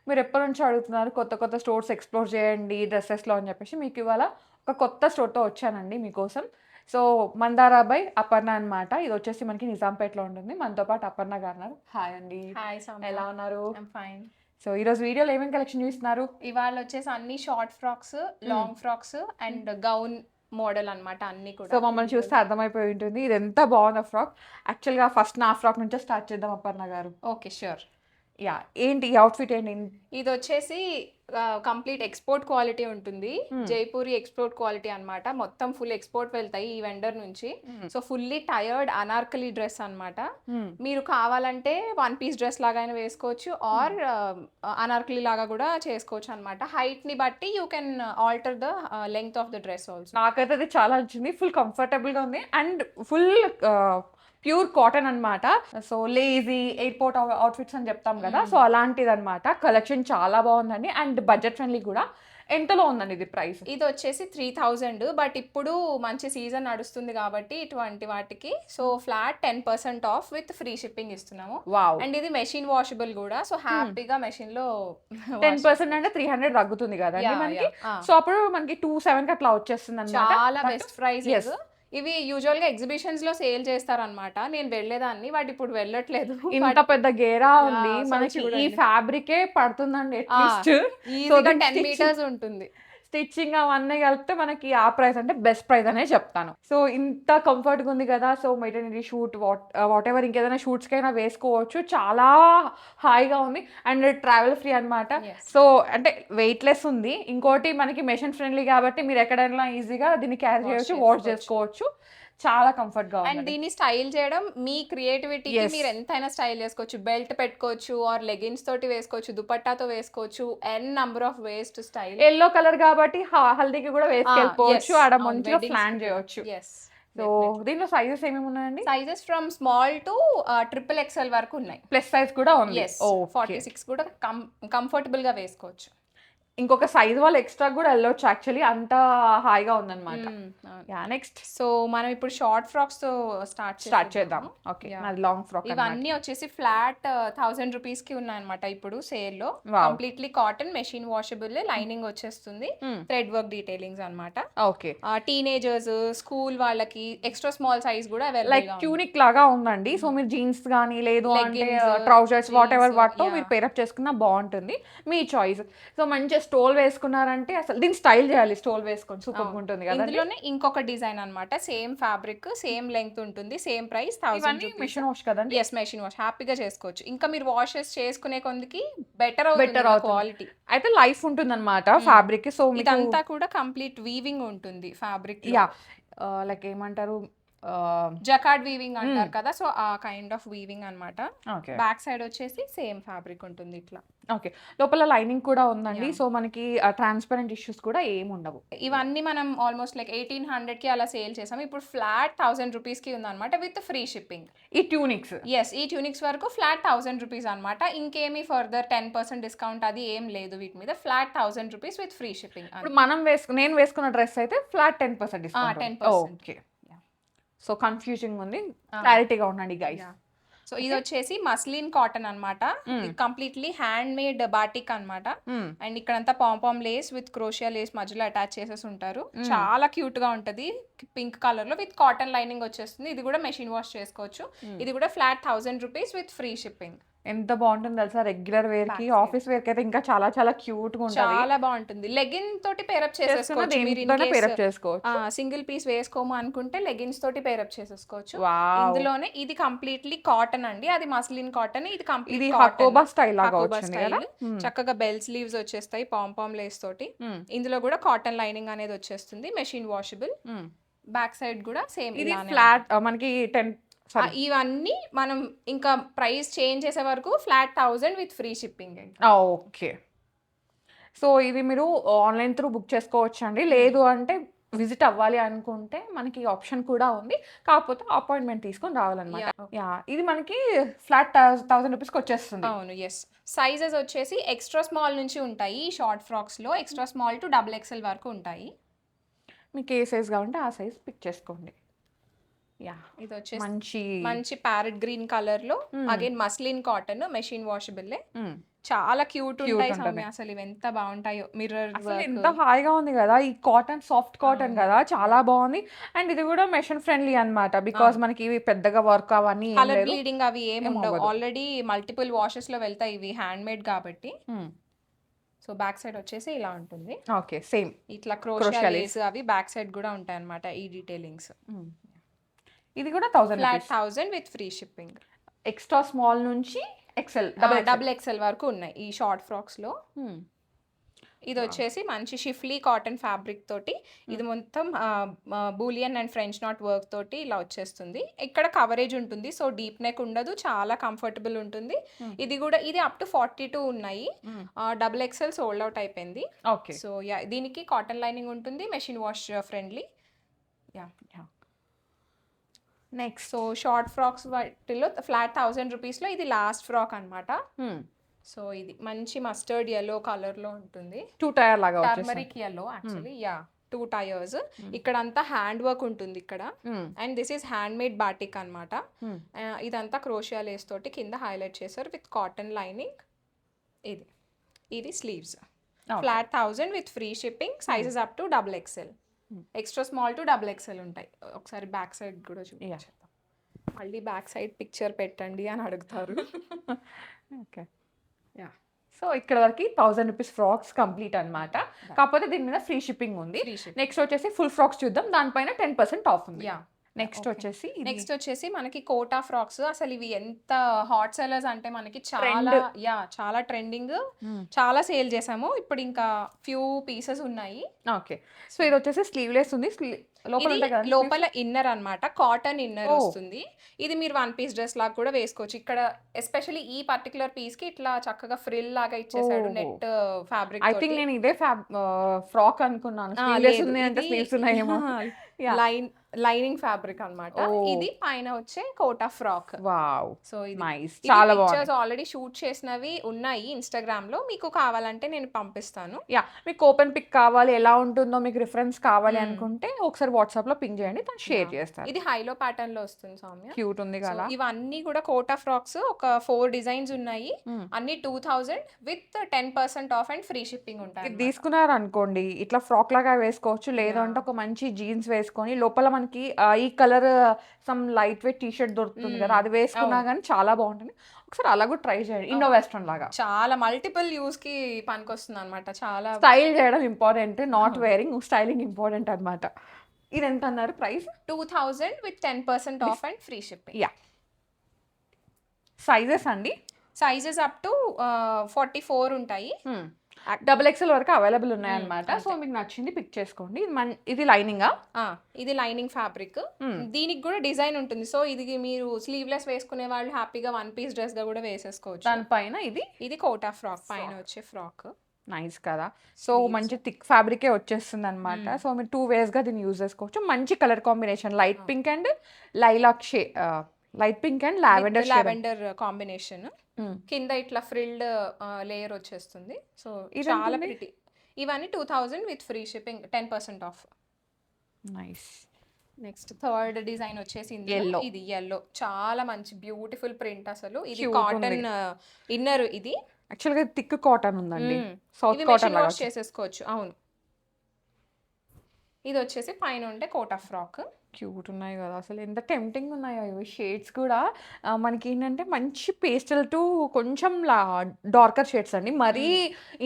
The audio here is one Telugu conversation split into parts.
మీరు ఎప్పటి నుంచో అడుగుతున్నారు కొత్త కొత్త స్టోర్స్ ఎక్స్‌ప్లోర్ చేయండి డ్రెసెస్‌లో అని చెప్పేసి మీకు ఇవాళ ఒక కొత్త స్టోర్‌తో వచ్చానండి మీకోసం. సో, మందార బై అపర్ణ అనమాట. ఇదొచ్చేసి మనకి నిజాంపేటలో ఉంటుంది. మనతో పాటు అపర్ణ గారున్నారు. హాయ్ అండి. హాయ్ సౌమ్య. ఎలా ఉన్నారు? I'm fine. సో, ఈరోజు వీడియోలో ఏమేం కలెక్షన్ చూపిస్తున్నారు? ఇవాళ వచ్చేసి అన్ని short frocks, long frocks and gown model అన్నమాట అన్ని సో, కూడా. మమ్మల్ని చూస్తే అర్థమైపోయి ఉంటుంది. ఇది ఎంత బాగుందో ఫ్రాక్. యాక్చువల్‌గా ఫస్ట్ నా ఫ్రాక్ నుంచే స్టార్ట్ చేద్దాం అపర్ణ గారు. Okay sure. యాహ్! ఏంటి ఈ అవుట్‌ఫిట్ ఏంటి? ఇది వచ్చేసి కంప్లీట్ ఎక్స్పోర్ట్ క్వాలిటీ ఉంటుంది. జైపూరి ఎక్స్పోర్ట్ క్వాలిటీ అన్నమాట. మొత్తం ఫుల్ ఎక్స్పోర్ట్ వెళ్తాయి ఈ వెండర్ నుంచి. So fully tired Anarkali dress అన్నమాట. మీరు కావాలంటే వన్ పీస్ డ్రెస్ లాగా అయినా వేసుకోవచ్చు ఆర్ అనార్కలి లాగా కూడా చేసుకోవచ్చు అన్నమాట. హైట్ ని బట్టి you can alter the length of the dress also. నాకైతే అది చాలా నచ్చింది. ఫుల్ కంఫర్టబుల్‌గా ఉంది. అండ్ ఫుల్ ప్యూర్ కాటన్ అనమాట. సో, లేజీ ఎయిర్‌పోర్ట్ అవుట్‌ఫిట్స్ అని చెప్తాం కదా! సో, అలాంటిదనమాట. కలెక్షన్ చాలా బాగుందండి. అండ్ బడ్జెట్ ఫ్రెండ్లీ కూడా. ఎంతలో ఉందండి ఇది ప్రైస్? ఇది వచ్చేసి 3000 బట్ ఇప్పుడు మంచి సీజన్ నడుస్తుంది కాబట్టి ఇటువంటి వాటికి so flat 10% of with free shipping ఇస్తున్నాము. వావ్! అండ్ ఇది మెషిన్ వాషబుల్ కూడా సో హ్యాపీగా మెషిన్ లో 10% అంటే 300 తగ్గుతుంది కదండీ మనకి. సో, అప్పుడు మనకి 27కి అట్లా వచ్చేస్తుందనమాట. చాలా బెస్ట్ ప్రైస్. ఇవి యూజువల్ గా ఎగ్జిబిషన్స్ లో సేల్ చేస్తారనమాట. నేను వెళ్ళేదాన్ని బట్ ఇప్పుడు వెళ్ళట్లేదు. ఇంత పెద్ద గేరా ఉంది. సో మనకి ఈ చూడండి. ఫ్యాబ్రికే పడుతుందండి అట్లీస్ట్. సో, ఈజీగా దాని 10 మీటర్స్ ఉంటుంది. స్టిచ్చింగ్ అవన్నీ కలిపితే మనకి ఆ ప్రైస్ అంటే బెస్ట్ ప్రైస్ అనే చెప్తాను. సో, ఇంత కంఫర్ట్‌గా ఉంది కదా! సో, మెటర్నిటీ షూట్ వాటెవర్ ఇంకేదైనా షూట్స్‌కైనా వేసుకోవచ్చు. చాలా హాయిగా ఉంది. అండ్ ట్రావెల్ ఫ్రీ అనమాట. Yes. సో, అంటే వెయిట్‌లెస్ ఉంది. ఇంకోటి మనకి మెషిన్ ఫ్రెండ్లీ కాబట్టి మీరు ఎక్కడైనా ఈజీగా దీన్ని క్యారీ చేయొచ్చు, వాష్ చేసుకోవచ్చు. చాలా కంఫర్ట్‌గా అండ్ ఉంది. దీన్ని స్టైల్ చేయడం మీ క్రియేటివిటీకి Yes. మీరు ఎంతైనా స్టైల్ చేసుకోవచ్చు. బెల్ట్ పెట్టుకోవచ్చు ఆర్ లెగిన్స్ తోటి వేసుకోవచ్చు, దుపట్టాతో వేసుకోవచ్చు. N number of ways to style. Yellow colour కాబట్టి హల్దీకి కూడా వేసుకెళ్ళిపోవచ్చు. ఆడ మంచిగా ప్లాన్ చేయొచ్చు. సో, దీంట్లో సైజెస్ ఏమేమి ఉన్నాయండి? Sizes from small to triple XL వరకు ఉన్నాయి. ప్లస్ సైజ్ కూడా ఉంది. Yes okay. 46 కూడా కంఫర్టబుల్ గా వేసుకోవచ్చు. ఇంకొక సైజ్ వాళ్ళు ఎక్స్ట్రా కూడా వెళ్ళొచ్చు యాక్చువల్లీ. అంత హాయిగా ఉందన్నమాట. యాహ్! నెక్స్ట్ సో మనం ఇప్పుడు షార్ట్ ఫ్రాక్స్ తో స్టార్ట్ చేద్దాం. ఓకే. నాది లాంగ్ ఫ్రాక్ అన్నమాట. ఇవన్నీ వచ్చేసి ఫ్లాట్ 1000 రూపీస్ కి ఉన్నాయన్నమాట ఇప్పుడు సేల్ లో. Wow. Completely cotton, machine washable, lining వచ్చేస్తుంది, థ్రెడ్ వర్క్ డీటెయిలింగ్స్ అన్నమాట. ఓకే. టీనేజర్స్, స్కూల్ వాళ్ళకి ఎక్స్ట్రా స్మాల్ సైజ్ కూడా లైక్ అవైలబుల్ గా ఉంది. ట్యూనిక్ లాగా ఉందండి. సో, మీరు జీన్స్ గానీ లేదు అంటే Leggings, ట్రౌజర్స్ వాటెవర్ jeans, వాటితో yeah. మీరు పేరప్ చేసుకున్నా బాగుంటుంది. మీ చాయిస్. సో, మంచిగా స్టోల్ వేసుకున్నారంటే అసలు దీన్ని స్టైల్ చేయాలి. స్టోల్ వేసుకొని సూపర్‌గా ఉంటుంది కదండీ. ఇందులోనే ఇంకొక డిజైన్ అన్నమాట. సేమ్ ఫ్యాబ్రిక్, సేమ్ లెంగ్త్ ఉంటుంది, సేమ్ ప్రైస్ 1000 ఇవన్నీ రూపీస్. మిషన్ వాష్ కదండీ. ఎస్ మెషిన్ వాష్ హ్యాపీగా చేసుకోవచ్చు. ఇంకా మీరు వాషెస్ చేసుకునే కొందికి బెటర్ అవుతుంది అవుతుంది. క్వాలిటీ. అయితే లైఫ్ ఉంటుందన్నమాట ఫ్యాబ్రిక్. సో, మీకు ఇదంతా కూడా కంప్లీట్ వీవింగ్ ఉంటుంది ఫ్యాబ్రిక్. యాహ్! లైక్ ఏమంటారు జకార్డ్ వీవింగ్ అంటారు కదా, సో ఆ కైండ్ ఆఫ్ వీవింగ్ అన్నమాట. ఓకే. బ్యాక్ సైడ్ వచ్చేసి సేమ్ ఫ్యాబ్రిక్ ఉంటుంది ఇట్లా. ఓకే. లోపల లైనింగ్ కూడా ఉందండి. సో, మనకి ట్రాన్స్పరెంట్ ఇష్యూస్ కూడా ఏమి ఉండవు. ఇవన్నీ మనం ఆల్మోస్ట్ లైక్ 1800 కి అలా సేల్ చేసాం. ఇప్పుడు ఫ్లాట్ 1000 రూపీస్ కి ఉందన్నమాట విత్ ఫ్రీ షిప్పింగ్. ఈ ట్యూనిక్స్ ఎస్ ఈ ట్యూనిక్స్ వరకు ఫ్లాట్ 1000 రూపీస్ అనమాట. ఇంకేమీ ఫర్దర్ 10% డిస్కౌంట్ అది ఏం లేదు వీటి మీద. Flat 1000 rupees with free shipping. ఇప్పుడు నేను వేసుకున్న డ్రెస్ అయితే flat 10% discount. 10%. Okay. So, confusing ఉంది. క్లారిటీగా ఉండండి గైస్. సో ఇది వచ్చేసి మస్లిన్ కాటన్ అన్నమాట. ఇది కంప్లీట్లీ హ్యాండ్ మేడ్ బాటిక్ అన్నమాట. అండ్ ఇక్కడంతా పాంపామ్ లేస్ విత్ క్రోషియా లేస్ మధ్యలో అటాచ్ చేసేసి ఉంటారు. చాలా క్యూట్ గా ఉంటది. పింక్ కలర్ లో విత్ కాటన్ లైనింగ్ వచ్చేస్తుంది. ఇది కూడా మెషిన్ వాష్ చేసుకోవచ్చు. ఇది కూడా flat 1000 rupees with free shipping. ఎంత బాగుంటుంది తెలుసా రెగ్యులర్ వేర్ కి, ఆఫీస్ వేర్ కి అయితే ఇంకా చాలా చాలా క్యూట్ గా ఉంటుంది. చాలా బాగుంటుంది. లెగిన్ తోటి పేరప్ చేసేసుకోవచ్చు. మీరు దేనితోనే పేరప్ చేసుకోవచ్చు. సింగిల్ పీస్ వేసుకోము అనుకుంటే లెగిన్స్ తోటి పేరప్ చేసేసుకోవచ్చు. వావ్. ఇందులోనే ఇది కంప్లీట్లీ కాటన్ అండి. అది మస్లిన్ కాటన్, ఇది ఇది కంప్లీట్ హకోబా స్టైల్ లాగా వచ్చింది కదా. చక్కగా బెల్ స్లీవ్స్ వచ్చేస్తాయి పాంపామ్ లేస్ తోటి. ఇందులో కూడా కాటన్ లైనింగ్ అనేది వచ్చేస్తుంది, మెషిన్ వాషబుల్. బ్యాక్ సైడ్ కూడా సేమ్ ఇది ఫ్లాట్ మనకి 10 ఇవన్నీ మనం ఇంకా ప్రైస్ చేంజ్ చేసే వరకు flat 1000 with free shipping. Okay. So, ఇది మీరు ఆన్లైన్ త్రూ బుక్ చేసుకోవచ్చు అండి. లేదు అంటే విజిట్ అవ్వాలి అనుకుంటే మనకి ఆప్షన్ కూడా ఉంది. కాకపోతే అపాయింట్మెంట్ తీసుకొని రావాలన్నమాట. యాహ్! ఇది మనకి ఫ్లాట్ 1000 రూపీస్కి వచ్చేస్తుంది. అవును. ఎస్ సైజెస్ వచ్చేసి ఎక్స్ట్రా స్మాల్ నుంచి ఉంటాయి. షార్ట్ ఫ్రాక్స్ లో extra small to double XL వరకు ఉంటాయి. మీకు ఏ సైజ్ కావాలంటే ఆ సైజ్ పిక్ చేసుకోండి. యాహ్! ఇది వచ్చేసి మంచి మంచి ప్యారెట్ గ్రీన్ కలర్ లో again muslin cotton, machine washable. చాలా క్యూట్ Cute ఉంటాయి ఉంటది. సౌమ్య, అసలు ఇవి ఎంత బాగుంటాయో, మిర్రర్ అసలు వర్క్. ఎంత హాయిగా ఉంది కదా ఈ కాటన్, సాఫ్ట్ కాటన్ కదా, చాలా బాగుంది. అండ్ ఇది కూడా మెషిన్ ఫ్రెండ్లీ అన్నమాట, బికాస్ మనకి ఇవి పెద్దగా వర్క్ అవన్నీ ఏం కలర్ లేదు. బ్లీడింగ్ అవి ఏమి ఏం ఉండవు, అవ్వదు. ఆల్రెడీ మల్టిపుల్ వాషెస్ లో వెళ్తాయి ఇవి, హ్యాండ్ మేడ్ కాబట్టి. సో బ్యాక్ సైడ్ వచ్చేసి ఇలా ఉంటుంది, ఓకే సేమ్. ఇట్లా క్రోషియా Crochet lace. లేస్ అవి బ్యాక్ సైడ్ కూడా ఉంటాయి అన్నమాట, ఈ డీటెయిలింగ్స్. ఇది కూడా 1000 flat rupees. 1000 with free shipping. Extra small నుంచి ఎక్సెల్, డబుల్ ఎక్స్ఎల్ వరకు ఉన్నాయి ఈ షార్ట్ ఫ్రాక్స్ లో. ఇది వచ్చేసి మంచి షిఫ్లీ కాటన్ ఫ్యాబ్రిక్ తోటి, ఇది మొత్తం Boolean and French knot work తోటి ఇలా వచ్చేస్తుంది. ఇక్కడ కవరేజ్ ఉంటుంది, సో డీప్ నెక్ ఉండదు, చాలా కంఫర్టబుల్ ఉంటుంది. ఇది కూడా ఇది అప్ టు 42 ఉన్నాయి, డబుల్ ఎక్స్ఎల్ సోల్డ్ అవుట్ అయిపోయింది. ఓకే. సో యా, దీనికి కాటన్ లైనింగ్ ఉంటుంది, machine wash friendly. Yeah, next so short frocks వాటిలో ఫ్లాట్ 1000 రూపీస్లో ఇది లాస్ట్ ఫ్రాక్ అన్నమాట. సో ఇది మంచి మస్టర్డ్ yellow కలర్ లో ఉంటుంది, 2 టైర్ లాగా వచ్చేసి. Turmeric yellow actually. Yeah, 2 tyres. ఇక్కడ అంతా హ్యాండ్ వర్క్ ఉంటుంది ఇక్కడ, and this is hand made batik అన్నమాట. ఇదంతా క్రోషియా లేస్ తోటి కింద హైలైట్ చేశారు విత్ కాటన్ లైనింగ్. ఇది sleeves. Flat 1000 with free shipping, sizes up to double XL, extra small to double XL ఉంటాయి. ఒకసారి బ్యాక్ సైడ్ కూడా చూపించేద్దాం. మళ్ళీ బ్యాక్ సైడ్ పిక్చర్ పెట్టండి అని అడుగుతారు. ఓకే. యా, సో ఇక్కడ వరకు 1000 రూపీస్ ఫ్రాక్స్ కంప్లీట్ అన్నమాట. కాకపోతే దీని మీద ఫ్రీ షిప్పింగ్ ఉంది. నెక్స్ట్ వచ్చేసి ఫుల్ ఫ్రాక్స్ చూద్దాం, దానిపైన 10% ఆఫ్ ఉంది. యా, నెక్స్ట్ వచ్చేసి నెక్స్ట్ వచ్చేసి మనకి కోటా ఫ్రాక్స్. అసలు ఇవి ఎంత హాట్ సెల్లర్స్ అంటే మనకి చాలా ట్రెండింగ్, చాలా సేల్ చేసాము. ఇప్పుడు ఇంకా ఫ్యూ పీసెస్ ఉన్నాయి. ఓకే. సో ఇది వచ్చేసి స్లీవ్లెస్ ఉంది, లోపల ఇన్నర్ అన్నమాట, కాటన్ ఇన్నర్ వస్తుంది. ఇది మీరు 1 పీస్ డ్రెస్ లాగా కూడా వేసుకోవచ్చు. ఇక్కడ ఎస్పెషల్లీ ఈ పర్టికులర్ పీస్ కి ఇట్లా చక్కగా ఫ్రిల్ లాగా ఇచ్చేసాడు నెట్ ఫ్యాబ్రిక్. ఐ థింక్ నేను ఇదే ఫ్రాక్ అనుకున్నాను, స్లీవ్లెస్ ఉంది అంటే స్లీవ్స్ ఉన్నాయేమో. లైనింగ్ ఫ్యాబ్రిక్ అన్నమాట. ఇది పైన వచ్చే కోటా ఫ్రాక్. వావ్, సో ఇది నైస్, చాలా బాగుంది. పిక్చర్స్ ఆల్రెడీ షూట్ చేసినవి ఉన్నాయి ఇన్స్టాగ్రామ్ లో, మీకు కావాలంటే నేను పంపిస్తాను. యా, మీకు ఓపెన్ పిక్ కావాలి, ఎలా ఉంటుందో మీకు రిఫరెన్స్ కావాలి అనుకుంటే ఒకసారి వాట్సాప్ లో పింగ్ చేయండి, తను షేర్ చేస్తాను. ఇది హైలో ప్యాటర్న్ లో వస్తుంది సౌమ్య, క్యూట్ ఉంది కదా. ఇవన్నీ కూడా కోటా ఫ్రాక్స్, ఒక 4 డిజైన్స్ ఉన్నాయి, అన్ని 2000 with 10% off and free shipping ఉంటాయి. ఇది తీసుకున్నారు అనుకోండి, ఇట్లా ఫ్రాక్ లాగా వేసుకోవచ్చు, లేదంటే ఒక మంచి జీన్స్ వేసుకొని లోపల మనకి ఈ colour some light weight T shirt దొరుకుతుంది కదా, అది వేసుకున్నా కానీ చాలా బాగుంటుంది. ఒకసారి అలా కూడా ట్రై చేయండి, ఇండో వెస్ట్రన్ లాగా. చాలా మల్టిపుల్ యూస్ కి పనికొస్తుంది అనమాట. చాలా స్టైల్ చేయడం important, not wearing, styling important అన్నమాట. ఇది ఎంత అన్నారు price? 2000 with 10% off and free shipping. Yeah, sizes అండి, సైజెస్ అప్ టు 44 ఉంటాయి. డబుల్ ఎక్స్ఎల్ వరకు అవైలబుల్ ఉన్నాయన్నమాట. సో మీకు నచ్చింది పిక్ చేసుకోండి. ఇది లైనింగ్, ఇది లైనింగ్ ఫ్యాబ్రిక్. దీనికి కూడా డిజైన్ ఉంటుంది. సో ఇది మీరు స్లీవ్లెస్ వేసుకునే వాళ్ళు హ్యాపీగా 1 పీస్ డ్రెస్ గా కూడా వేసేసుకోవచ్చు. దానిపైన ఇది కోటా ఫ్రాక్ పైన వచ్చే ఫ్రాక్. నైస్ కదా. సో మంచి థిక్ ఫ్యాబ్రికే వచ్చేస్తుంది అనమాట. సో మీరు 2 వేస్ గా దీన్ని యూజ్ చేసుకోవచ్చు. మంచి colour combination, light pink and lilac light pink and lavender combination. కింద ఇట్లా ఫ్రిల్డ్ లేయర్ వచ్చేస్తుంది. సో చాలా ప్రిటీ. ఇవన్నీ 2000 with free shipping, 10% of. Nice. Next third design వచ్చేసి ఇది yellow, చాలా మంచి బ్యూటిఫుల్ ప్రింట్. అసలు ఇది కాటన్ ఇన్నర్. ఇది యాక్చువల్గా థిక్ కాటన్ ఉందండి, సౌత్ కాటన్ లాగా చేసేసుకోవచ్చు. అవును, ఇది వచ్చేసి పైన ఉంటే కోటా ఫ్రాక్. క్యూట్ ఉన్నాయి కదా, అసలు ఎంత టెంప్టింగ్ ఉన్నాయో ఇవి. షేడ్స్ కూడా మనకి ఏంటంటే మంచి పేస్టల్ టు కొంచెం డార్కర్ షేడ్స్ అండి, మరీ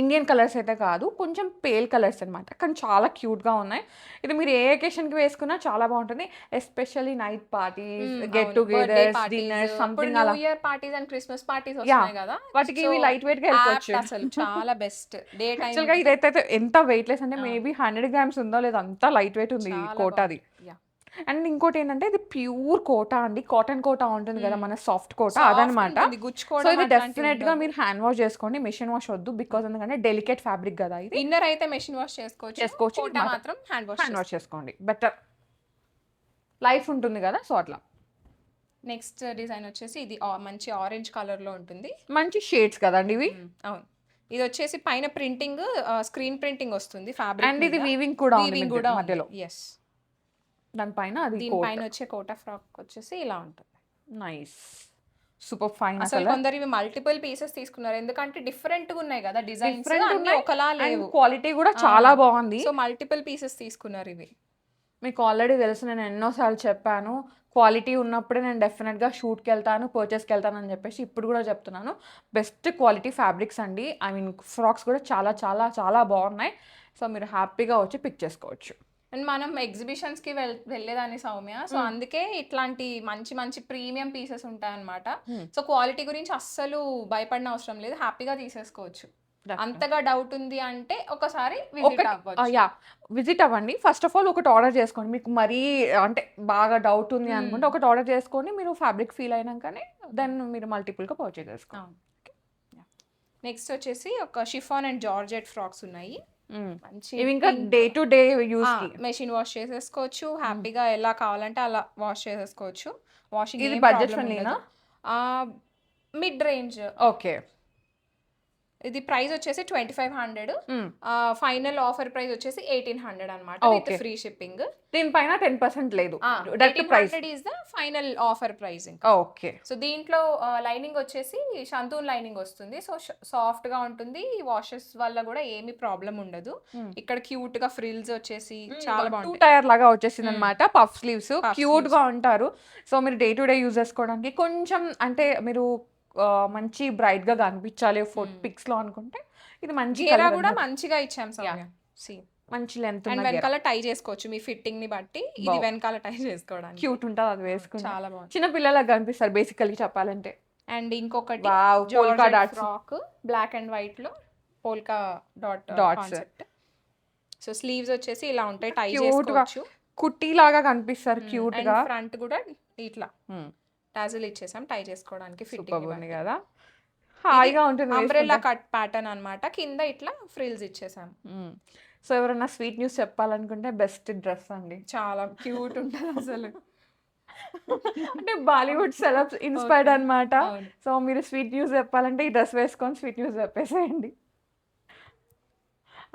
ఇండియన్ కలర్స్ అయితే కాదు, కొంచెం పేల్ కలర్స్ అనమాట, కానీ చాలా క్యూట్గా ఉన్నాయి. ఇది మీరు ఏ అకేషన్కి వేసుకున్నా చాలా బాగుంటుంది, especially night parties, get togethers, dinner, something అలా. New year parties and Christmas parties వస్తున్నాయి కదా, వాటికి ఇవి లైట్ వెయిట్ గా వెళ్ళిపోవచ్చు. అసలు చాలా బెస్ట్ డే టైం. యాక్చువల్గా ఇదైతే ఎంత వెయిట్ లెస్ అంటే మేబీ 100 grams ఉందో లేదో, అంతా లైట్ వెయిట్ ఉంది కోటాది. అండ్ ఇంకోటి ఏంటంటే ఇది ప్యూర్ కోటా అండి, కాటన్ కోటా ఉంటుంది కదా మన సాఫ్ట్ కోటా, అదనమాట. సో ఇది డెఫినెట్ గా మీరు హ్యాండ్ వాష్ చేసుకోండి, మిషన్ వాష్ వద్దు, బికాస్ ఎందుకంటే డెలికేట్ ఫ్యాబ్రిక్ కదా ఇది. ఇన్నర్ అయితే మెషిన్ వాష్ చేసుకోవచ్చు, మాత్రం హ్యాండ్ వాష్ చేసుకోండి, బెటర్ లైఫ్ ఉంటుంది కదా, సో అట్లా. నెక్స్ట్ డిజైన్ వచ్చేసి ఇది మంచి ఆరెంజ్ కలర్ లో ఉంటుంది, మంచి షేడ్స్ కదండి ఇవి. అవును, ఇది వచ్చేసి పైన ప్రింటింగ్, స్క్రీన్ ప్రింటింగ్ వస్తుంది ఫ్యాబ్రిక్, అండ్ ఇది వీవింగ్ కూడా మధ్యలో. ఎస్, దానిపైన దీనిపైన వచ్చే కోటా ఫ్రాక్ వచ్చేసి ఇలా ఉంటుంది. నైస్. సూపర్ ఫైన్ అసలు కొందరు ఇవి మల్టిపుల్ పీసెస్ తీసుకున్నారు, ఎందుకంటే డిఫరెంట్ గా ఉన్నాయి కదా డిజైన్స్, డిఫరెంట్ అన్ని ఒకలా లేవు. క్వాలిటీ కూడా చాలా బాగుంది. సో మల్టిపుల్ పీసెస్ తీసుకున్నారు ఇవి. మీకు ఆల్రెడీ తెలుసు, నేను ఎన్నోసార్లు చెప్పాను క్వాలిటీ ఉన్నప్పుడే నేను డెఫినెట్గా షూట్కి వెళ్తాను, పర్చేస్కి వెళ్తాను అని చెప్పేసి ఇప్పుడు కూడా చెప్తున్నాను. బెస్ట్ క్వాలిటీ ఫ్యాబ్రిక్స్ అండి. ఐ మీన్ ఫ్రాక్స్ కూడా చాలా చాలా చాలా బాగున్నాయి. సో మీరు హ్యాపీగా వచ్చి పిక్ చేసుకోవచ్చు. అండ్ మనం ఎగ్జిబిషన్స్ కి వెళ్ళేదాన్ని సౌమ్య, సో అందుకే ఇట్లాంటి మంచి మంచి ప్రీమియం పీసెస్ ఉంటాయన్నమాట. సో క్వాలిటీ గురించి అస్సలు భయపడిన అవసరం లేదు, హ్యాపీగా తీసేసుకోవచ్చు. అంతగా డౌట్ ఉంది అంటే ఒకసారి విజిట్ అవ్వండి. ఫస్ట్ ఆఫ్ ఆల్ ఒకటి ఆర్డర్ చేసుకోండి. మీకు మరీ అంటే బాగా డౌట్ ఉంది అనుకుంటే ఒకటి ఆర్డర్ చేసుకోండి, మీరు ఫ్యాబ్రిక్ ఫీల్ అయినాకనే దెన్ మీరు మల్టిపుల్గా పర్చేజ్ చేసుకోండి. నెక్స్ట్ వచ్చేసి ఒక షిఫాన్ అండ్ జార్జెట్ ఫ్రాక్స్ ఉన్నాయి. మంచి ఇవి ఇంకా డే టు డే యూస్ కి మెషిన్ వాష్ చేసేసుకోవచ్చు, హ్యాపీగా ఎలా కావాలంటే అలా వాష్ చేసేసుకోవచ్చు. వాషింగ్ ఇది బడ్జెట్ ఫ్రెండ్లీనా? Mid range. ఓకే. ఇది ప్రైస్ వచ్చేసి 2500, ఫైనల్ ఆఫర్ ప్రైస్ వచ్చేసి 1800 అన్నమాట, విత్ ఫ్రీ షిప్పింగ్. దీనిపైన 10% లేదు, direct price is the final offer price. Okay. So దీంట్లో లైనింగ్ వచ్చేసి షంతూన్ లైనింగ్ వస్తుంది, సో సాఫ్ట్ గా ఉంటుంది, వాషెస్ వల్ల కూడా ఏమి ప్రాబ్లం ఉండదు. ఇక్కడ క్యూట్ గా ఫ్రిల్స్ వచ్చేసి చాలా బాగుంది, 2 టైర్ లాగా వచ్చేసింది అనమాట. పఫ్ స్లీవ్స్ క్యూట్ గా ఉంటారు. సో మీరు డే టు డే యూజ్ చేసుకోవడానికి కొంచెం అంటే మీరు మంచి బ్రైట్ గా కనిపించాలి పిక్స్ లో అనుకుంటే ఇది మంచి కూడా మంచిగా ఇచ్చాం సౌమ్య. మంచి లెంత్ అండ్ వెనకాల టై చేసుకోవచ్చు మీ ఫిట్టింగ్ ని బట్టి, ఇది వెనకాల టై చేసుకోవడానికి క్యూట్ ఉంటుంది, అది వేసుకుంటే చాలా బాగుంది, చిన్న పిల్లలకు కనిపిస్తారు బేసికల్లీ చెప్పాలంటే. అండ్ ఇంకొకటి ఫ్రాక్ బ్లాక్ అండ్ వైట్ లో పోల్కా డాట్స్. సో స్లీవ్స్ వచ్చేసి ఇలా ఉంటాయి, టై చేసుకోవచ్చు, కుట్టి లాగా కనిపిస్తారు క్యూట్ గా. ఫ్రంట్ కూడా ఇట్లా టాజిల్ ఇచ్చేసాం టై చేసుకోవడానికి, ఫిట్టింగ్ ఉంది కదా, హాయిగా ఉంటుంది. అంబ్రెల్లా కట్ ప్యాటర్న్ అన్నమాట, కింద ఇట్లా ఫ్రిల్స్ ఇచ్చేసాం. సో ఎవరైనా స్వీట్ న్యూస్ చెప్పాలనుకుంటే బెస్ట్ డ్రెస్ అండి, చాలా క్యూట్ ఉంటుంది అసలు. అంటే బాలీవుడ్ సెలబ్స్ ఇన్స్పైర్డ్ అన్నమాట. సో మీరు స్వీట్ న్యూస్ చెప్పాలంటే ఈ డ్రెస్ వేసుకొని స్వీట్ న్యూస్ చెప్పేసేయండి.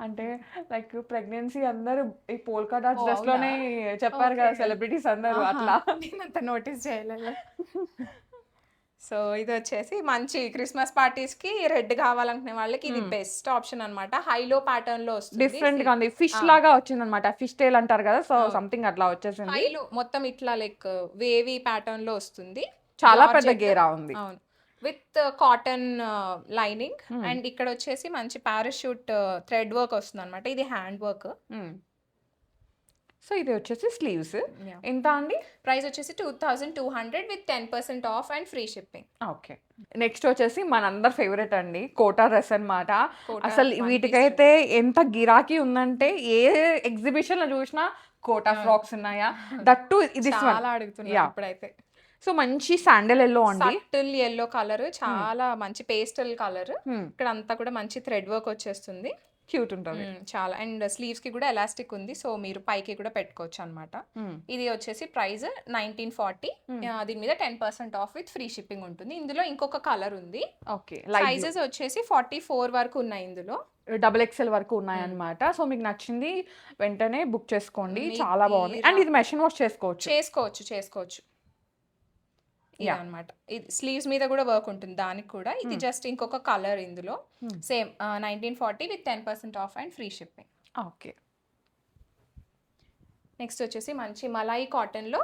అంటే లైక్ ప్రెగ్నెన్సీ అందరూ ఈ పోల్కా డాట్స్ డ్రెస్ లోనే చెప్పారు కదా సెలబ్రిటీస్ అందరూ, అట్లా నేనంత నోటీస్ చేయలేదు. సో ఇది వచ్చేసి మంచి క్రిస్మస్ పార్టీస్ కి రెడ్ కావాలనుకునే వాళ్ళకి ఇది బెస్ట్ ఆప్షన్ అన్నమాట. హైలో ప్యాటర్న్ లో వస్తుంది, డిఫరెంట్ గా ఉంది, ఫిష్ లాగా వచ్చింది అనమాట, ఫిష్ టైల్ అంటారు కదా, సో సంథింగ్ అట్లా వచ్చేసింది. హైలో మొత్తం ఇట్లా లైక్ వేవీ ప్యాటర్న్ లో వస్తుంది, చాలా పెద్ద గేరా ఉంది. అవును, విత్ కాటన్ లైనింగ్. అండ్ ఇక్కడ వచ్చేసి మంచి పారాషూట్ థ్రెడ్ వర్క్ వస్తుంది అనమాట, ఇది హ్యాండ్ వర్క్. సో ఇది వచ్చేసి స్లీవ్స్. ఎంత అండి? ప్రైస్ వచ్చేసి 2200 with 10% off and free shipping. Okay. Next వచ్చేసి మనందరి ఫేవరెట్ అండి, కోటా డ్రెస్ అన్నమాట. అసలు వీటికైతే ఎంత గిరాకీ ఉందంటే ఏ ఎగ్జిబిషన్ లో చూసినా కోటా ఫ్రాక్స్ ఉన్నాయా, దట్టు ఇది చాలా అడుగుతున్నా ఇప్పుడైతే. సో మంచి శాండల్ ఎల్లో అండి, సటిల్ ఎల్లో కలర్, చాలా మంచి పేస్టల్ కలర్. ఇక్కడ అంతా కూడా మంచి థ్రెడ్ వర్క్ వచ్చేస్తుంది, క్యూట్ ఉంటుంది చాలా. అండ్ స్లీవ్స్ కి కూడా ఎలాస్టిక్ ఉంది, సో మీరు పైకి కూడా పెట్టుకోవచ్చు అన్నమాట. ఇది వచ్చేసి ప్రైస్ 1940, దీని మీద 10% ఆఫ్ విత్ ఫ్రీ షిప్పింగ్ ఉంటుంది. ఇందులో ఇంకొక కలర్ ఉంది. ఓకే. సైజెస్ వచ్చేసి 44 వరకు ఉన్నాయి, ఇందులో XXL వరకు ఉన్నాయి అన్నమాట. సో మీకు నచ్చింది వెంటనే బుక్ చేసుకోండి, చాలా బాగుంది. అండ్ ఇది మెషిన్ వాష్ చేసుకోవచ్చు అనమాట. ఇది స్లీవ్స్ మీద కూడా వర్క్ ఉంటుంది దానికి కూడా. ఇది జస్ట్ ఇంకొక కలర్ ఇందులో, same 1940 with 10% off and free shipping. Okay. Next వచ్చేసి మంచి మలాయి కాటన్ లో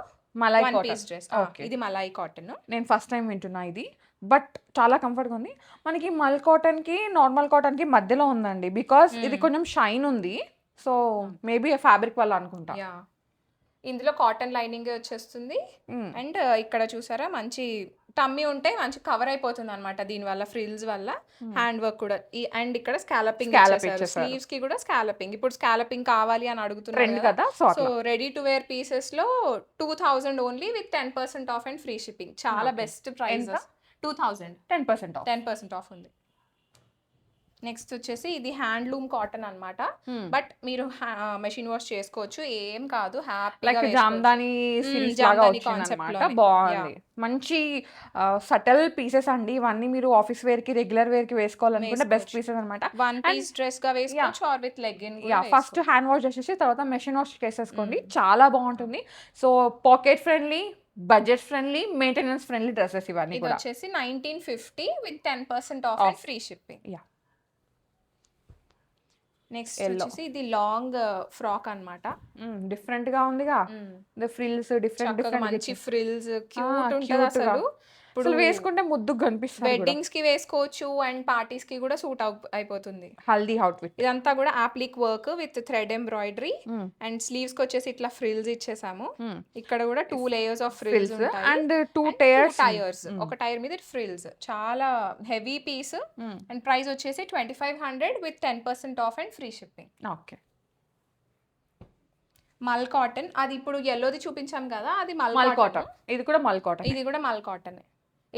పీస్ డ్రెస్. ఇది మలాయి కాటన్, నేను ఫస్ట్ టైం వింటున్నా ఇది, బట్ చాలా కంఫర్ట్గా ఉంది. మనకి మల్ కాటన్ కి నార్మల్ కాటన్ కి మధ్యలో ఉందండి, బికాస్ ఇది కొంచెం షైన్ ఉంది, సో మేబీ ఫ్యాబ్రిక్ వల్ల అనుకుంటా. ఇందులో కాటన్ లైనింగ్ వచ్చేస్తుంది. అండ్ ఇక్కడ చూసారా మంచి టమ్మీ ఉంటే మంచి కవర్ అయిపోతుంది అనమాట దీని వల్ల, ఫ్రిల్స్ వల్ల. హ్యాండ్ వర్క్ కూడా, అండ్ ఇక్కడ స్కాలపింగ్ స్లీవ్స్ కి కూడా స్కాలపింగ్. ఇప్పుడు స్కాలపింగ్ కావాలి అని అడుగుతున్నారు కదా, so ready to wear pieces లో 2000 only with 10% off and free shipping. చాలా బెస్ట్ ప్రైస్. 2000 10% ఆఫ్ ఉంది. నెక్స్ట్ వచ్చేసి ఇది హ్యాండ్లూమ్ కాటన్ అన్నమాట, బట్ మీరు మెషిన్ వాష్ చేసుకోవచ్చు, ఏం కాదు, హ్యాపీగా జామ్దాని సిరీస్ లాగా వచ్చిందన్నమాట. బాగుంది, మంచి సటల్ పీసెస్ అండి ఇవన్నీ. మీరు ఆఫీస్ వేర్ కి రెగ్యులర్ వేర్ కి వేసుకోవాలనుకుంటే బెస్ట్ పీసెస్ అన్నమాట. వన్ పీస్ డ్రెస్ గా వేసుకోవచ్చు or with legging. First hand wash చేసేసి తర్వాత మెషిన్ వాష్ చేసేసుకోండి, చాలా బాగుంటుంది. So pocket friendly, budget friendly, maintenance friendly dresses ఇవన్నీ ఇది కూడా. వచ్చేసి 1950 with 10% off and free shipping. Yeah, next Yellow. వచ్చేసి ఇది లాంగ్ ఫ్రాక్ అన్నమాట. డిఫరెంట్ గా ఉందిగా. ఫ్రిల్స్ డిఫరెంట్ చక్కగా మంచి డిఫరెంట్ ఫ్రిల్స్ క్యూట్ ఉంటుంది cute గా. అసలు. ఇప్పుడు అసలు వేసుకుంటే ముద్దుగా కనిపిస్తుంది. వెడ్డింగ్స్ కి వేసుకోవచ్చు అండ్ పార్టీస్ కి కూడా సూట్ అయిపోతుంది. హల్దీ అవుట్ఫిట్. ఇదంతా కూడా అప్లిక్ work with thread embroidery and sleeves కి వచ్చేసి ఇట్లా ఫ్రిల్స్ ఇచ్చేసాము. ఇక్కడ కూడా 2 లేయర్స్ ఆఫ్ ఫ్రిల్స్ ఉంటాయి అండ్ 2 టైర్స్. ఒక టైర్ మీద ఫ్రిల్స్, చాలా హెవీ పీస్ అండ్ ప్రైస్ వచ్చేసి 2500 with 10% off and free shipping. Okay. మల్ కాటన్, అది ఇప్పుడు ఎల్లోది చూపించాం కదా, అది మల్ మల్ కాటన్. కాటన్. ఇది కూడా మల్ కాటన్. ఇది కూడా మల్ కాటన్.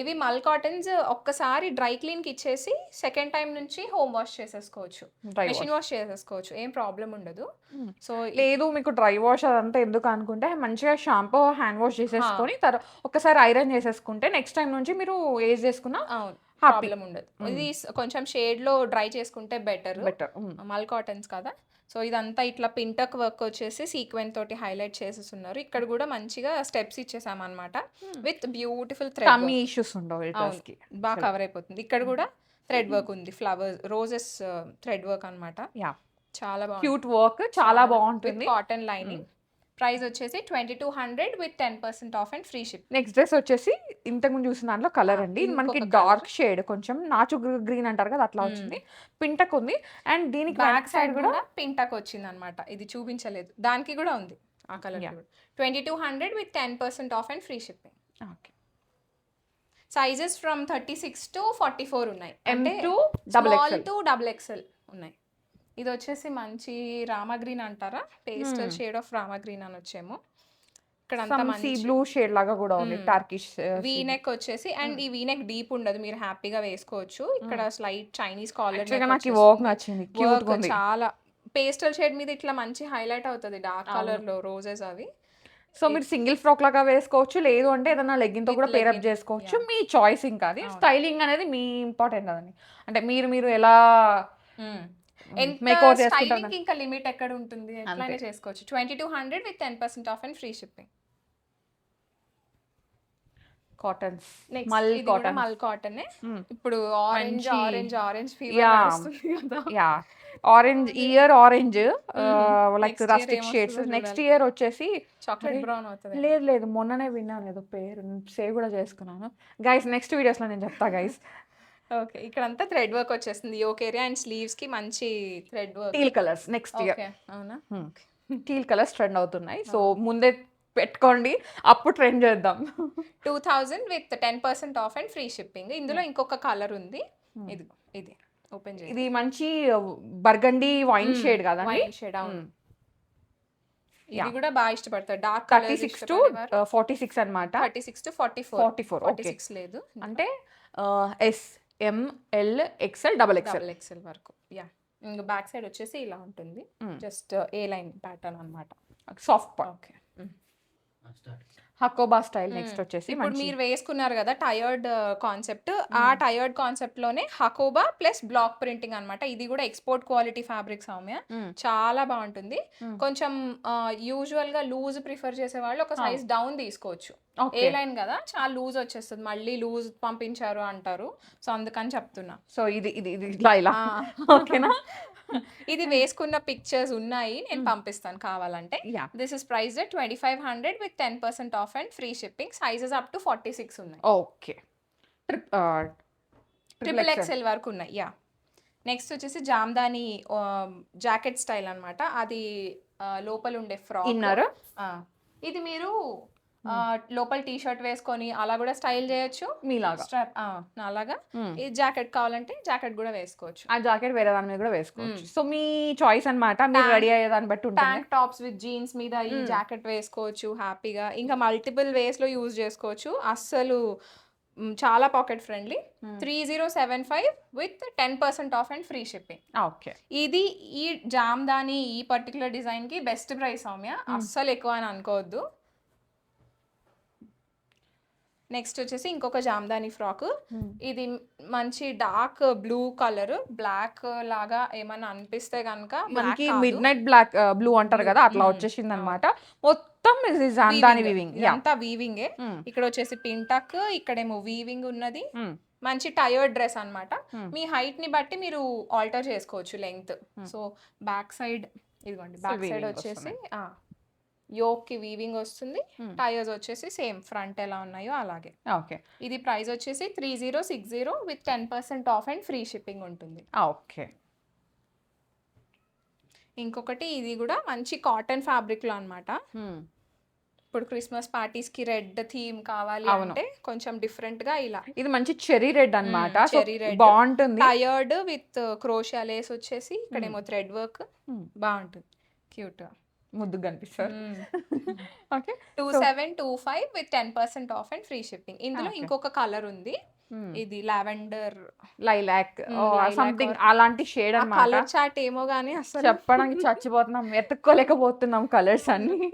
ఇవి మల్ కాటన్స్ ఒక్కసారి డ్రై క్లీన్ కి ఇచ్చేసి సెకండ్ టైం నుంచి హోమ్ వాష్ చేసేసుకోవచ్చు, మెషిన్ వాష్ చేసేసుకోవచ్చు, ఏం ప్రాబ్లం ఉండదు. సో లేదు మీకు డ్రై వాష్ అదంతా ఎందుకు అనుకుంటే మంచిగా షాంపూ హ్యాండ్ వాష్ చేసేసుకొని తర్వాత ఒకసారి ఐరన్ చేసేసుకుంటే నెక్స్ట్ టైం నుంచి మీరు ఏజ్ చేసుకున్నా ప్రాబ్లం ఉండదు. ఇది కొంచెం షేడ్ లో డ్రై చేసుకుంటే బెటర్. మల్ కాటన్స్ కదా. సో ఇదంతా ఇట్లా పింటక్ వర్క్ వచ్చేసి సీక్వెన్స్ తోటి హైలైట్ చేసేస్తున్నారు. ఇక్కడ కూడా మంచిగా స్టెప్స్ ఇచ్చేసాం అనమాట with beautiful thread. Tummy issues ఉండవు ఈ డ్రెస్ కి. బాగా కవర్ అయిపోతుంది. ఇక్కడ కూడా థ్రెడ్ వర్క్ ఉంది, ఫ్లవర్స్ రోజెస్ థ్రెడ్ వర్క్ అన్నమాట. యా, చాలా బాగుంది, క్యూట్ వర్క్, చాలా బాగుంటుంది. Cotton lining. ప్రైస్ వచ్చేసి 2200 with 10% off and free ship. Next dress వచ్చేసి ఇంతకు ముందు చూసిన దాంట్లో కలర్ అండి. ఇది మనకి డార్క్ షేడ్, కొంచెం నాచు గ్రీన్ అంటారు కదా అట్లా వచ్చింది. పింటక్ ఉంది అండ్ దీనికి బ్యాక్ సైడ్ కూడా పింటక్ వచ్చింది అనమాట. ఇది చూపించలేదు, దానికి కూడా ఉంది ఆ colour. 2200 with 10% off and free shipping. Okay. Sizes from 36 to 44 ఉన్నాయి. M అంటే to స్మాల్ టు XXL ఉన్నాయి. ఇది వచ్చేసి మంచి రామా గ్రీన్ అంటారా, pastel shade of Rama green అని వచ్చేమో. ఇక్కడ అంతా మంచి బ్లూ షేడ్ లాగా కూడా ఉంది, టర్కిష్ వీ నెక్ వచ్చేసి. అండ్ ఈ వీ నెక్ డీప్ ఉండదు, మీరు హ్యాపీగా వేసుకోవచ్చు. ఇక్కడ స్లైట్ చైనీస్ కాలర్. నాకు వర్క్ నచ్చింది, క్యూట్ గా ఉంది. చాలా పేస్టల్ షేడ్ మీద ఇట్లా మంచి హైలైట్ అవుతుంది డార్క్ కలర్ లో రోజెస్ అవి. సో మీరు సింగిల్ ఫ్రాక్ లాగా వేసుకోవచ్చు, లేదు అంటే ఏదైనా లెగ్గిన్ తో కూడా పేరప్ చేసుకోవచ్చు. మీ చాయిస్. ఇంకా అది స్టైలింగ్ అనేది మీ ఇంపార్టెంట్ కదండి. అంటే మీరు ఎలా స్టైలింగ్ ఇంకా లిమిట్ ఎక్కడ ఉంటుంది, ఎట్లానే చేసుకోవచ్చు. 2200 with 10% off and free shipping. Cottons, మల్ కాటన్. ఇప్పుడు ఆరెంజ్ ఫీవర్ వస్తుంది కదా. Yeah, orange orange like rustic shades. Next year వచ్చేసి చాక్లెట్ బ్రౌన్ అవుతుంది. లేదు మొన్ననే విన్నాను, ఏదో పేరు సేవ్ కూడా చేసుకున్నాను గైస్. నెక్స్ట్ వీడియోస్ లో నేను చెప్తా గైస్. ఓకే, ఇక్కడ అంతా థ్రెడ్ వర్క్ వచ్చేస్తుంది యోక్ ఏరియా అండ్ స్లీవ్స్ కి మంచి thread work. Teal colours next year. అవునా, టీల్ కలర్స్ ట్రెండ్ అవుతున్నాయి. సో ముందే పెట్టుకోండి, అప్పుడు ట్రెండ్ చేద్దాం. 2000 with 10% off and free shipping. ఇందులో ఇంకొక కలర్ ఉంది, ఇది ఓపెన్ చేయండి. ఇది మంచి బర్గండీ వైన్ షేడ్ కదా, వైన్ షేడ్. అవును, ఇది కూడా బాగా ఇష్టపడతారు. డార్క్ 36 to 46 అన్నమాట. 36 to 44. 46 లేదు అంటే ఎస్, ML, XL, XXL వరకు. యా, ఇంకా బ్యాక్ సైడ్ వచ్చేసి ఇలా ఉంటుంది, జస్ట్ ఏ లైన్ ప్యాటర్న్ అన్నమాట. Soft part. Okay. Hakoba style. Next వచ్చేసి ఇప్పుడు మీరు వేసుకున్నారు కదా టైర్డ్ కాన్సెప్ట్, ఆ టైర్డ్ కాన్సెప్ట్ లోనే హకోబా ప్లస్ బ్లాక్ ప్రింటింగ్ అన్నమాట. ఇది కూడా ఎక్స్పోర్ట్ క్వాలిటీ ఫ్యాబ్రిక్ సౌమ్య, చాలా బాగుంటుంది. కొంచెం యూజువల్ గా లూజ్ ప్రిఫర్ చేసే వాళ్ళు ఒక సైజ్ డౌన్ తీసుకోవచ్చు. ఏ లైన్ కదా, చాలా లూజ్ వచ్చేస్తుంది, మళ్ళీ లూజ్ పంపించారు అంటారు. సో అందుకని చెప్తున్నా. సో ఇది ఇలా ఓకేనా. ఇది వేసుకున్న పిక్చర్స్ ఉన్నాయి, నేను పంపిస్తాను కావాలంటే. This is price 2500 with 10% off and free shipping. Sizes up to 46 ఉన్నాయి. ఓకే, XXL వరకు ఉన్నాయి. యా, నెక్స్ట్ వచ్చేసి జామ్దాని జాకెట్ స్టైల్ అన్నమాట. అది లోపల ఉండే ఫ్రాక్ ఇన్నర్. ఇది మీరు లోపల టీ షర్ట్ వేసుకొని అలా కూడా స్టైల్ చేయొచ్చు, మీలాగా స్ట్రాప్ అలాగా. ఈ జాకెట్ కావాలంటే జాకెట్ కూడా వేసుకోవచ్చు, ఆ జాకెట్ వేరే దాని మీద కూడా వేసుకోవచ్చు. సో మీ చాయిస్ అన్నమాట, మీరు రెడీ అయ్యే దాన్ని బట్టి ఉంటుంది. ట్యాంక్ టాప్స్ విత్ జీన్స్ మీద ఈ జాకెట్ వేసుకోవచ్చు హ్యాపీగా. ఇంకా మల్టిపుల్ వేస్ లో యూజ్ చేసుకోవచ్చు. అస్సలు చాలా pocket friendly. 3075 with 10% off and free shipping. Okay, ఇది ఈ జామ్దాని ఈ పర్టికులర్ డిజైన్ కి బెస్ట్ ప్రైస్ సౌమ్య, అస్సలు ఎక్కువ అని అనుకోవద్దు. నెక్స్ట్ వచ్చేసి ఇంకొక జామ్దాని ఫ్రాక్. ఇది మంచి డార్క్ బ్లూ కలర్, బ్లాక్ లాగా ఏమన్నా అనిపిస్తే కనుక మనకి మిడ్ నైట్ బ్లాక్ బ్లూ అంటారు కదా, అట్లా వచ్చేసింది అనమాట. మొత్తం ఇది జామ్దాని వీవింగ్. ఇదంతా వీవింగే. ఇక్కడ వచ్చేసి పింటక్, ఇక్కడేమో వీవింగ్ ఉన్నది. మంచి టైర్డ్ డ్రెస్ అన్నమాట. మీ హైట్ ని బట్టి మీరు ఆల్టర్ చేసుకోవచ్చు లెంగ్త్. సో బ్యాక్ సైడ్ ఇదిగోండి, బ్యాక్ సైడ్ వచ్చేసి యోక్ కి వీవింగ్ వస్తుంది. టైర్స్ వచ్చేసి సేమ్ ఫ్రంట్ ఎలా ఉన్నాయో అలాగే. ఓకే. ఇది ప్రైస్ వచ్చేసి 3060 with 10% off and free shipping ఉంటుంది. ఓకే. ఇంకొకటి ఇది కూడా మంచి కాటన్ ఫ్యాబ్రిక్ లో అన్నమాట. ఇప్పుడు క్రిస్మస్ పార్టీస్ కి రెడ్ థీమ్ కావాలి అంటే కొంచెం డిఫరెంట్ గా ఇలా. ఇది మంచి చెరీ రెడ్ అన్నమాట. చెరీ రెడ్ బాగుంటుంది. టైర్డ్ విత్ క్రోషియా లేస్ వచ్చేసి ఇక్కడేమో థ్రెడ్ వర్క్. బాగుంటుంది, క్యూట్ గా ముద్దుగా కనిపిస్తారు. Okay. 2725 with 10% off and free shipping. ఇందులో ఇంకొక కలర్ ఉంది, ఇది లావెండర్ లైలాక్ సంథింగ్ అలాంటి షేడ్ అన్నమాట. కలర్ చార్ట్ ఏమో గానీ అసలు చెప్పడానికి చచ్చిపోతున్నాం, ఎత్తుక్కోలేకపోతున్నాం కలర్స్ అన్ని.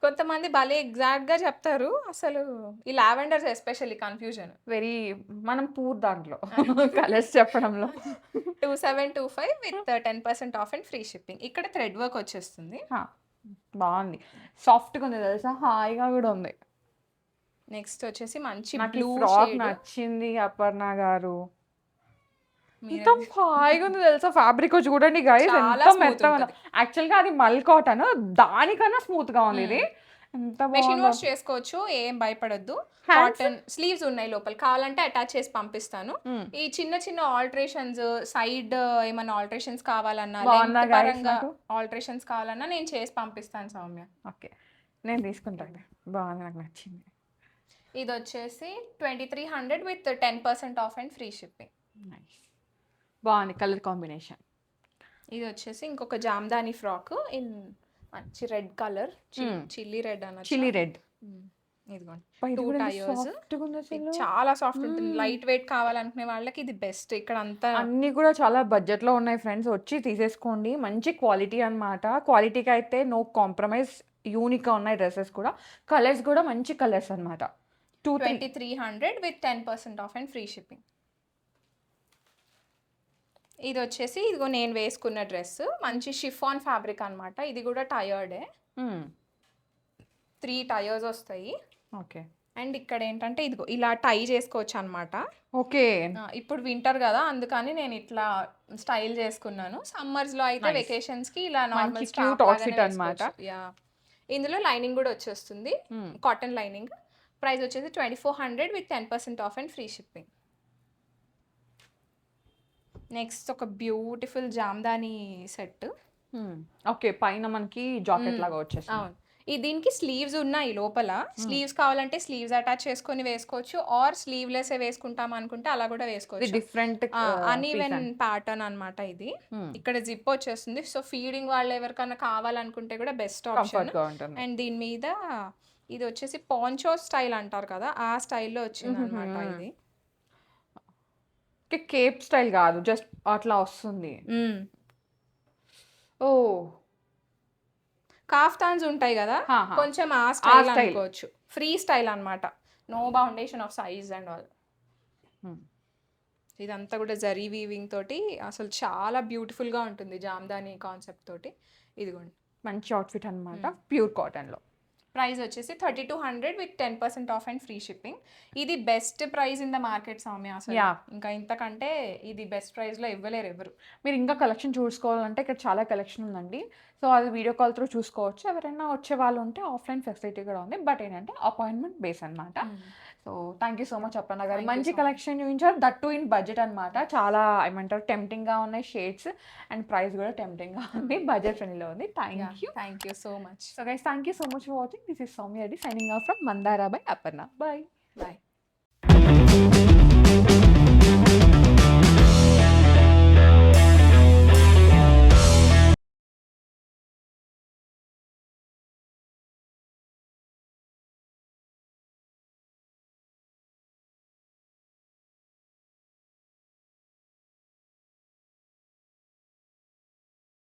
కొంతమంది భలే ఎగ్జాక్ట్ గా చెప్తారు, అసలు ఈ లావెండర్స్ ఎస్పెషల్లీ కన్ఫ్యూజన్. వెరీ మనం పూర్ దాంట్లో కలర్స్ చెప్పడంలో. 2725 with 10% off and free shipping. ఇక్కడ థ్రెడ్ వర్క్ వచ్చేస్తుంది. బాగుంది, సాఫ్ట్ గా ఉంది తెలుసా, హాయిగా కూడా ఉంది. నెక్స్ట్ వచ్చేసి మంచి బ్లూ ఫ్రాక్ నచ్చింది అపర్ణ గారు. ఎంత హాయిగా ఉంది తెలుసా, ఫ్యాబ్రిక్ చూడండి గైస్, ఎంత మెత్తగా. యాక్చువల్ గా అది మల్ కాటన్, దానికన్నా స్మూత్ గా ఉంది ఇది. ఎంత మెషిన్ వాష్ చేసుకోవచ్చు, ఏం భయపడొద్దు. కాటన్ స్లీవ్స్ ఉన్నాయి లోపల, కావాలంటే అటాచ్ చేసి పంపిస్తాను. ఈ చిన్న చిన్న ఆల్టరేషన్స్, సైడ్ ఏమైనా ఆల్టరేషన్స్ కావాలన్నా, పరంగా ఆల్టరేషన్స్ కావాలన్నా నేను చేసి పంపిస్తాను సౌమ్య. ఓకే, నేను తీసుకుంటాను. బాగుంది, నాకు నచ్చింది. ఇది వచ్చేసి 2300 with 10% off and free shipping. బాగుంది కలర్ కాంబినేషన్. ఇది వచ్చేసి ఇంకొక జామ్దాని ఫ్రాక్ ఇన్ మంచి రెడ్ కలర్, చిల్లీ రెడ్ అన్న. Chilli red. ఇదిగోండి, 2 టైర్స్, చాలా సాఫ్ట్ ఉంటుంది. లైట్ వెయిట్ కావాలనుకునే వాళ్ళకి ఇది బెస్ట్. ఇక్కడ అంతా అన్ని కూడా చాలా బడ్జెట్ లో ఉన్నాయి ఫ్రెండ్స్, వచ్చి తీసేసుకోండి. మంచి క్వాలిటీ అన్నమాట. క్వాలిటీకి అయితే నో కాంప్రమైజ్, యూనిక్ గా ఉన్నాయి డ్రెస్సెస్ కూడా. కలర్స్ కూడా మంచి కలర్స్ అన్నమాట. 2300 with 10% off and free shipping. ఇది వచ్చేసి ఇదిగో నేను వేసుకున్న డ్రెస్, మంచి షిఫాన్ ఫ్యాబ్రిక్ అన్నమాట. ఇది కూడా టైర్డే, 3 టైర్స్ వస్తాయి. ఓకే. అండ్ ఇక్కడ ఏంటంటే ఇదిగో ఇలా టై చేసుకోవచ్చు అన్నమాట. ఓకే. ఇప్పుడు వింటర్ కదా, అందుకని నేను ఇట్లా స్టైల్ చేసుకున్నాను. సమ్మర్స్ లో అయితే వెకేషన్స్ కి ఇలా నార్మల్ క్యూట్ అవుట్ఫిట్ అన్నమాట. ఇందులో లైనింగ్ కూడా వచ్చేస్తుంది, కాటన్ లైనింగ్. ప్రైస్ వచ్చేసి 2400 with 10% off and free shipping. Next ఒక బ్యూటిఫుల్ జామ్దాని సెట్. ఓకే, పైన మనకి జాకెట్ లాగా వచ్చేసి. అవును, దీనికి స్లీవ్స్ ఉన్నాయి లోపల. స్లీవ్స్ కావాలంటే స్లీవ్స్ అటాచ్ చేసుకొని వేసుకోవచ్చు, ఆర్ స్లీవ్లెస్ వేసుకుంటాం అనుకుంటే అలా కూడా వేసుకోవచ్చు. డిఫరెంట్ అన్ఈవెన్ ప్యాటర్న్ అన్నమాట ఇది. ఇక్కడ జిప్ వచ్చేస్తుంది. సో ఫీడింగ్ వాళ్ళు ఎవరికైనా కావాలనుకుంటే కూడా బెస్ట్ ఆప్షన్. అండ్ దీని మీద ఇది వచ్చేసి పాంచో స్టైల్ అంటారు కదా, ఆ స్టైల్లో వచ్చింది అనమాట. ఇది కేప్ స్టైల్ కాదు, జస్ట్ అట్లా వస్తుంది. ఓ, కాఫ్తాన్స్ ఉంటాయి కదా, కొంచెం ఆ స్టైల్ అనుకోవచ్చు. ఫ్రీ స్టైల్ అన్నమాట, no boundation of size and all. ఇదంతా కూడా జరీ వీవింగ్ తోటి అసలు చాలా బ్యూటిఫుల్ గా ఉంటుంది, జామ్దాని కాన్సెప్ట్ తోటి. ఇదిగోండి, మంచి అవుట్ఫిట్ అన్నమాట, ప్యూర్ కాటన్ లో. ప్రైస్ వచ్చేసి 3200 with 10% off and free shipping. ఇది best price in the market Soumya. అసలు ఇంకా ఇంతకంటే ఇది బెస్ట్ ప్రైస్ లో ఇవ్వలేరు ఎవరు. మీరు ఇంకా కలెక్షన్ చూసుకోవాలంటే ఇక్కడ చాలా కలెక్షన్ ఉందండి. సో అది వీడియో కాల్ త్రూ చూసుకోవచ్చు. ఎవరైనా వచ్చే వాళ్ళు ఉంటే ఆఫ్లైన్ ఫెసిలిటీ కూడా ఉంది, బట్ ఏంటంటే అపాయింట్మెంట్ బేస్ అనమాట. So thank you so much Aparna గారు, మంచి కలెక్షన్ చూపించారు, దట్ టు ఇన్ బడ్జెట్ అనమాట. చాలా ఏమంటారు టెంప్టింగ్గా ఉన్నాయి షేడ్స్, అండ్ ప్రైస్ కూడా టెంప్టింగ్గా ఉంది, బడ్జెట్ ఫ్రెండ్లీలో ఉంది. Thank you so much. So guys, thank you so much for watching. This is Soumya Reddy signing off from Mandara by Aparna. Bye.